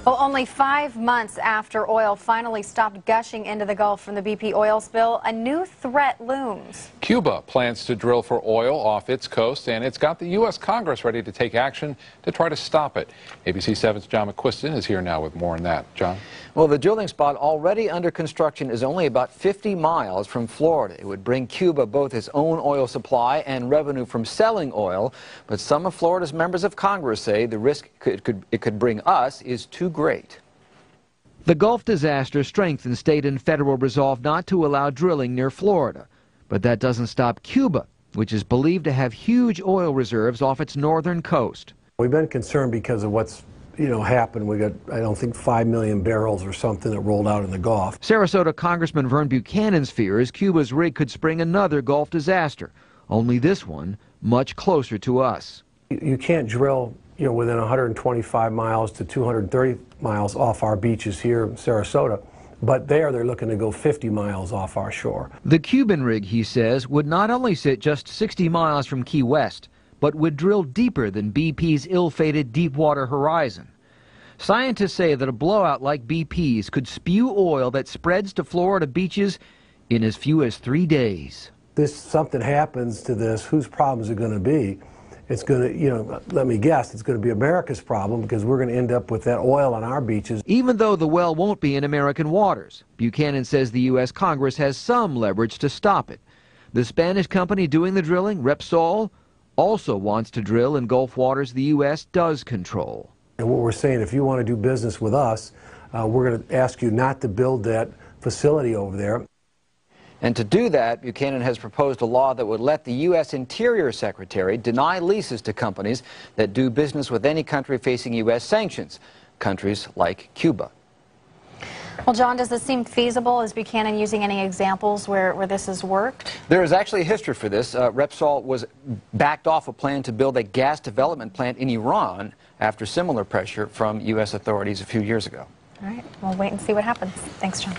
Well, only 5 months after oil finally stopped gushing into the Gulf from the BP oil spill, a new threat looms. Cuba plans to drill for oil off its coast, and it's got the U.S. Congress ready to take action to try to stop it. ABC 7's John McQuiston is here now with more on that. John? Well, the drilling spot already under construction is only about 50 miles from Florida. It would bring Cuba both its own oil supply and revenue from selling oil, but some of Florida's members of Congress say the risk it could bring us is too great. The Gulf disaster strengthened state and federal resolve not to allow drilling near Florida. But that doesn't stop Cuba, which is believed to have huge oil reserves off its northern coast. We've been concerned because of what's happened. We got, I don't think, 5 million barrels or something that rolled out in the Gulf. Sarasota Congressman Vern Buchanan's fear is Cuba's rig could spring another Gulf disaster, only this one much closer to us. You can't drill within 125 miles to 230 miles off our beaches here in Sarasota, but they're looking to go 50 miles off our shore. The Cuban rig, he says, would not only sit just 60 miles from Key West, but would drill deeper than BP's ill-fated Deepwater Horizon. Scientists say that a blowout like BP's could spew oil that spreads to Florida beaches in as few as 3 days. If something happens to this, whose problem is it going to be? It's going to, let me guess, it's going to be America's problem because we're going to end up with that oil on our beaches. Even though the well won't be in American waters, Buchanan says the U.S. Congress has some leverage to stop it. The Spanish company doing the drilling, Repsol, also wants to drill in Gulf waters the U.S. does control. And what we're saying, if you want to do business with us, we're going to ask you not to build that facility over there. And to do that, Buchanan has proposed a law that would let the U.S. Interior Secretary deny leases to companies that do business with any country facing U.S. sanctions, countries like Cuba. Well, John, does this seem feasible? Is Buchanan using any examples where this has worked? There is actually a history for this. Repsol was backed off a plan to build a gas development plant in Iran after similar pressure from U.S. authorities a few years ago. All right, we'll wait and see what happens. Thanks, John.